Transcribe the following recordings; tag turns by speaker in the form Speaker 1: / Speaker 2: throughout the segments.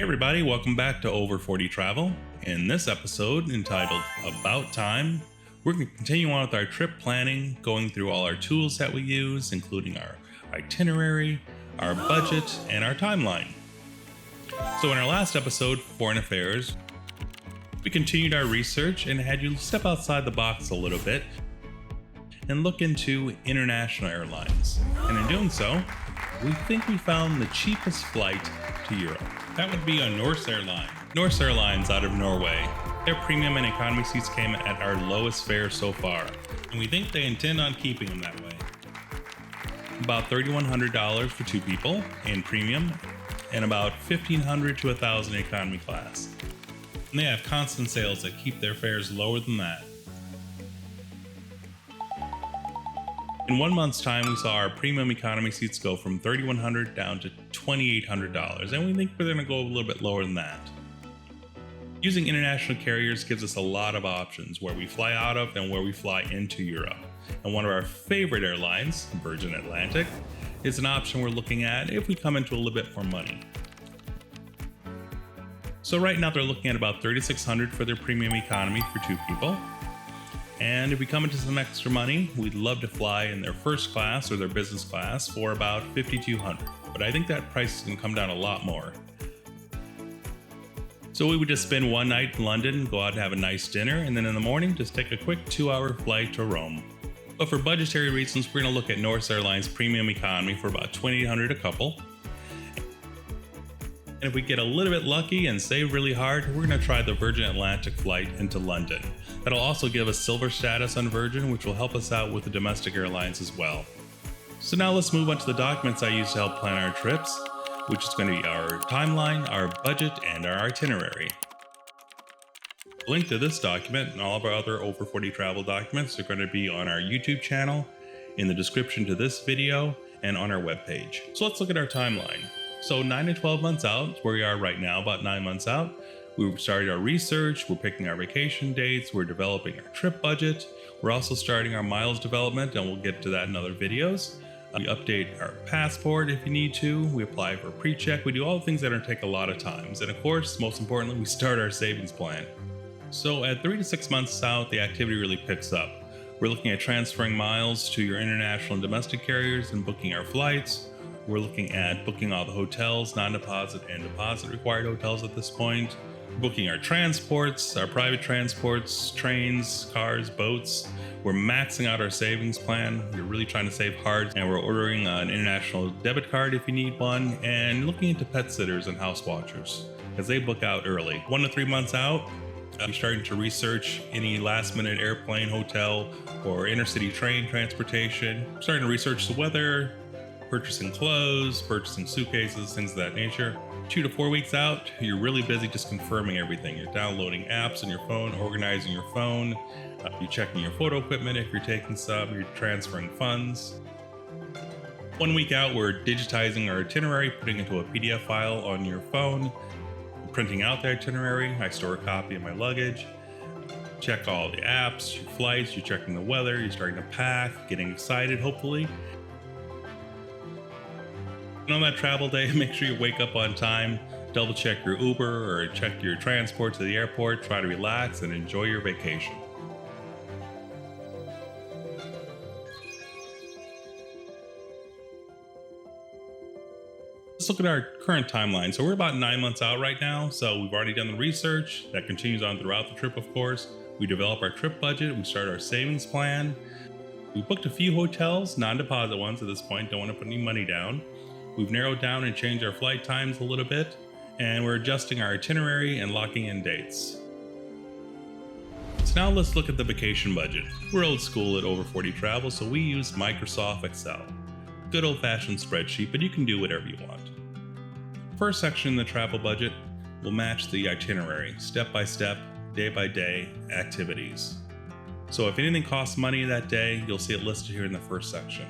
Speaker 1: everybody, welcome back to Over 40 Travel. In this episode entitled About Time, we're going to continue on with our trip planning, going through all our tools that we use, including our itinerary, our budget, and our timeline. So in our last episode, Foreign Affairs, we continued our research and had you step outside the box a little bit and look into international airlines. And in doing so, we think we found the cheapest flight to Europe. That would be on Norse Airline. Norse Airlines out of Norway. Their premium and economy seats came at our lowest fare so far, and we think they intend on keeping them that way. About $3,100 for two people in premium, and about $1,500 to $1,000 in economy class. And they have constant sales that keep their fares lower than that. In 1 month's time, we saw our premium economy seats go from $3,100 down to $2,800, and we think we're going to go a little bit lower than that. Using international carriers gives us a lot of options where we fly out of and where we fly into Europe. And one of our favorite airlines, Virgin Atlantic, is an option we're looking at if we come into a little bit more money. So right now they're looking at about $3,600 for their premium economy for two people. And if we come into some extra money, we'd love to fly in their first class or their business class for about $5,200. But I think that price is going to come down a lot more. So we would just spend one night in London, go out and have a nice dinner, and then in the morning, just take a quick 2-hour flight to Rome. But for budgetary reasons, we're going to look at Norse Airlines Premium Economy for about $2,800 a couple. And if we get a little bit lucky and save really hard, we're going to try the Virgin Atlantic flight into London. That'll also give us silver status on Virgin, which will help us out with the domestic airlines as well. So now let's move on to the documents I use to help plan our trips, which is going to be our timeline, our budget, and our itinerary. The link to this document and all of our other Over 40 travel documents are going to be on our YouTube channel, in the description to this video, and on our webpage. So let's look at our timeline. So 9 to 12 months out, where we are right now, about 9 months out, we've started our research, we're picking our vacation dates, we're developing our trip budget, we're also starting our miles development, and we'll get to that in other videos. We update our passport if you need to, we apply for pre-check, we do all the things that are going to take a lot of times. And of course, most importantly, we start our savings plan. So at 3 to 6 months out, the activity really picks up. We're looking at transferring miles to your international and domestic carriers and booking our flights. We're looking at booking all the hotels, non-deposit and deposit required hotels at this point. Booking our transports, our private transports, trains, cars, boats. We're maxing out our savings plan. We're really trying to save hard, and we're ordering an international debit card if you need one, and looking into pet sitters and house watchers because they book out early. 1 to 3 months out, we're starting to research any last-minute airplane, hotel, or intercity train transportation. We're starting to research the weather, purchasing clothes, purchasing suitcases, things of that nature. 2 to 4 weeks out, you're really busy just confirming everything. You're downloading apps on your phone, organizing your phone, you're checking your photo equipment if you're taking some, you're transferring funds. 1 week out, we're digitizing our itinerary, putting it into a PDF file on your phone, printing out the itinerary. I store a copy in my luggage. Check all the apps, your flights, you're checking the weather, you're starting to pack, getting excited, hopefully. And on that travel day, make sure you wake up on time, double check your Uber or check your transport to the airport, try to relax and enjoy your vacation. Let's look at our current timeline. So we're about 9 months out right now. So we've already done the research. That continues on throughout the trip, of course. We develop our trip budget. We start our savings plan. We booked a few hotels, non-deposit ones at this point. Don't want to put any money down. We've narrowed down and changed our flight times a little bit, and we're adjusting our itinerary and locking in dates. So now let's look at the vacation budget. We're old school at Over 40 Travel, so we use Microsoft Excel. Good old-fashioned spreadsheet, but you can do whatever you want. First section in the travel budget will match the itinerary, step-by-step, day-by-day activities. So if anything costs money that day, you'll see it listed here in the first section.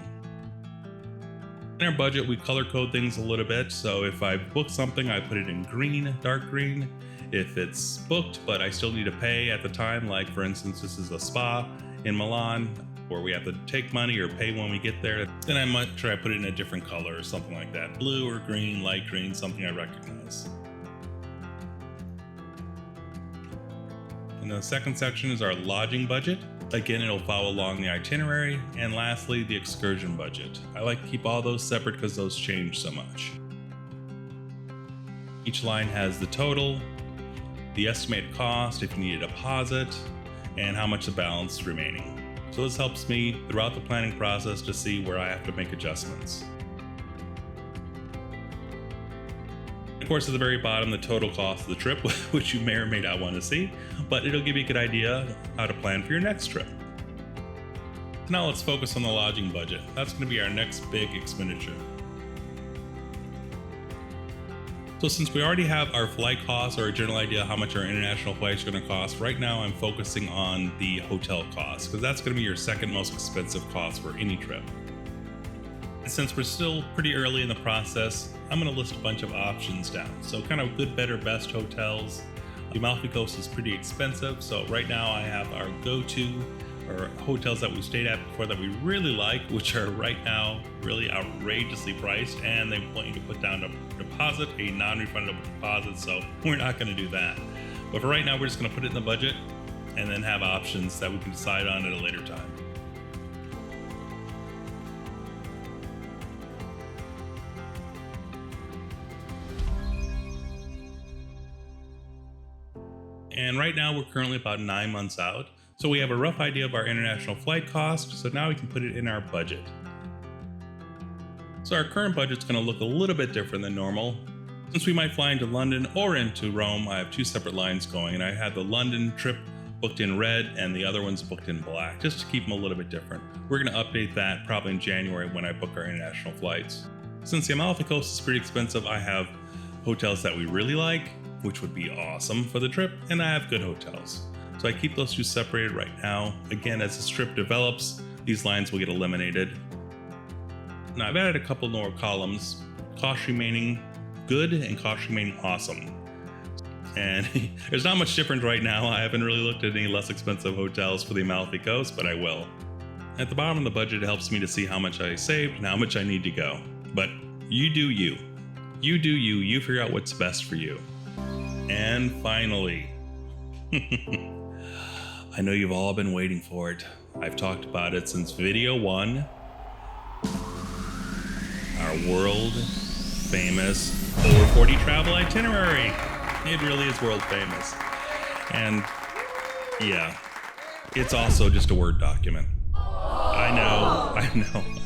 Speaker 1: In our budget, we color code things a little bit. So if I book something, I put it in green, dark green. If it's booked, but I still need to pay at the time, like for instance, this is a spa in Milan, where we have to take money or pay when we get there, then I might try to put it in a different color or something like that. Blue or green, light green, something I recognize. And the second section is our lodging budget. Again, it'll follow along the itinerary. And lastly, the excursion budget. I like to keep all those separate because those change so much. Each line has the total, the estimated cost if you need a deposit, and how much the balance is remaining. So this helps me throughout the planning process to see where I have to make adjustments. Of course, at the very bottom, the total cost of the trip, which you may or may not want to see, but it'll give you a good idea how to plan for your next trip. Now let's focus on the lodging budget. That's going to be our next big expenditure. So since we already have our flight costs or a general idea how much our international flights are going to cost, right now I'm focusing on the hotel costs because that's going to be your second most expensive cost for any trip. And since we're still pretty early in the process, I'm going to list a bunch of options down. So kind of good, better, best hotels. The Amalfi Coast is pretty expensive, so right now I have our go-to or hotels that we stayed at before that we really like, which are right now really outrageously priced, and they want you to put down a deposit, a non-refundable deposit, so we're not going to do that. But for right now, we're just going to put it in the budget and then have options that we can decide on at a later time. And right now, we're currently about 9 months out. So we have a rough idea of our international flight cost, so now we can put it in our budget. So our current budget's going to look a little bit different than normal. Since we might fly into London or into Rome, I have two separate lines going, and I had the London trip booked in red and the other one's booked in black, just to keep them a little bit different. We're going to update that probably in January when I book our international flights. Since the Amalfi Coast is pretty expensive, I have hotels that we really like, which would be awesome for the trip, and I have good hotels. So I keep those two separated right now. Again, as this trip develops, these lines will get eliminated. Now I've added a couple more columns, cost remaining good and cost remaining awesome. And there's not much difference right now. I haven't really looked at any less expensive hotels for the Amalfi Coast, but I will. At the bottom of the budget, it helps me to see how much I saved and how much I need to go. But you do you. You do you. You figure out what's best for you. And finally, I know you've all been waiting for it. I've talked about it since video 1. Our world famous over 40 travel itinerary. It really is world famous. And yeah, it's also just a Word document. I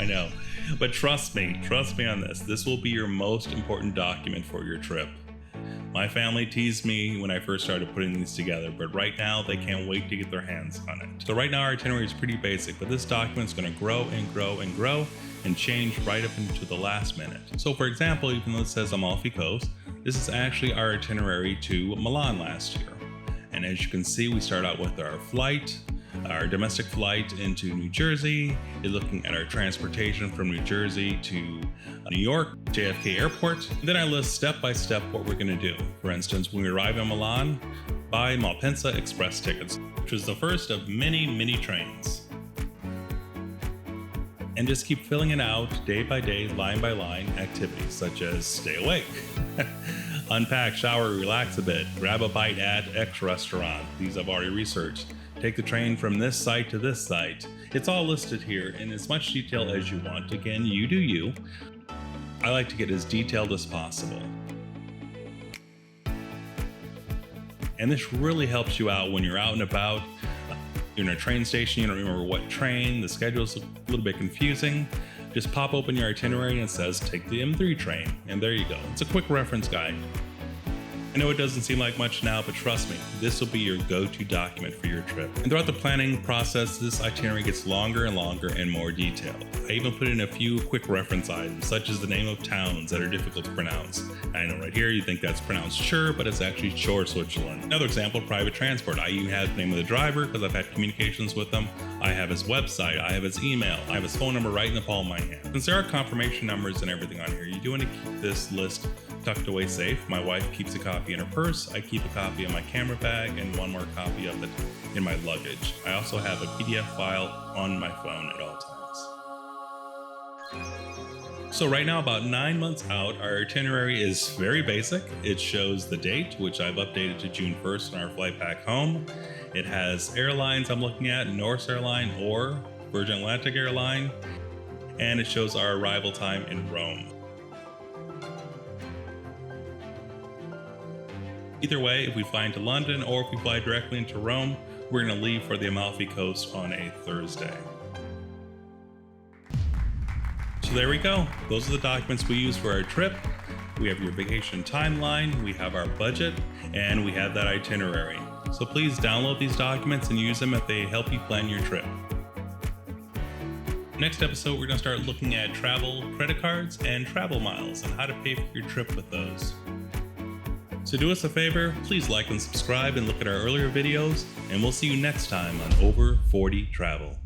Speaker 1: know. But trust me on this. This will be your most important document for your trip. My family teased me when I first started putting these together, but right now they can't wait to get their hands on it. So right now our itinerary is pretty basic, but this document is going to grow and grow and grow and change right up into the last minute. So for example, even though it says Amalfi Coast, this is actually our itinerary to Milan last year. And as you can see, we start out with our flight, our domestic flight into New Jersey, looking at our transportation from New Jersey to New York, JFK Airport. Then I list step by step what we're going to do. For instance, when we arrive in Milan, buy Malpensa Express tickets, which is the first of many trains. And just keep filling it out day by day, line by line activities such as stay awake, unpack, shower, relax a bit, grab a bite at X restaurant. These I've already researched. Take the train from this site to this site. It's all listed here in as much detail as you want. Again, you do you. I like to get as detailed as possible. And this really helps you out when you're out and about. You're in a train station, you don't remember what train, the schedule's a little bit confusing. Just pop open your itinerary and it says, take the M3 train. And there you go. It's a quick reference guide. I know it doesn't seem like much now, but trust me, this will be your go-to document for your trip. And throughout the planning process, this itinerary gets longer and longer and more detailed. I even put in a few quick reference items, such as the name of towns that are difficult to pronounce. I know right here you think that's pronounced Chur, but it's actually Chor, Switzerland. Another example, private transport. I even have the name of the driver because I've had communications with them. I have his website, I have his email, I have his phone number right in the palm of my hand. Since there are confirmation numbers and everything on here, you do want to keep this list tucked away safe. My wife keeps a copy in her purse, I keep a copy in my camera bag, and one more copy of it in my luggage. I also have a PDF file on my phone at all times. So right now, about 9 months out, our itinerary is very basic. It shows the date, which I've updated to June 1st on our flight back home. It has airlines I'm looking at, Norse Airline or Virgin Atlantic Airline, and it shows our arrival time in Rome. Either way, if we fly into London or if we fly directly into Rome, we're going to leave for the Amalfi Coast on a Thursday. So there we go. Those are the documents we use for our trip. We have your vacation timeline, we have our budget, and we have that itinerary. So please download these documents and use them if they help you plan your trip. Next episode, we're going to start looking at travel credit cards and travel miles and how to pay for your trip with those. So do us a favor, please like and subscribe and look at our earlier videos, and we'll see you next time on Over 40 Travel.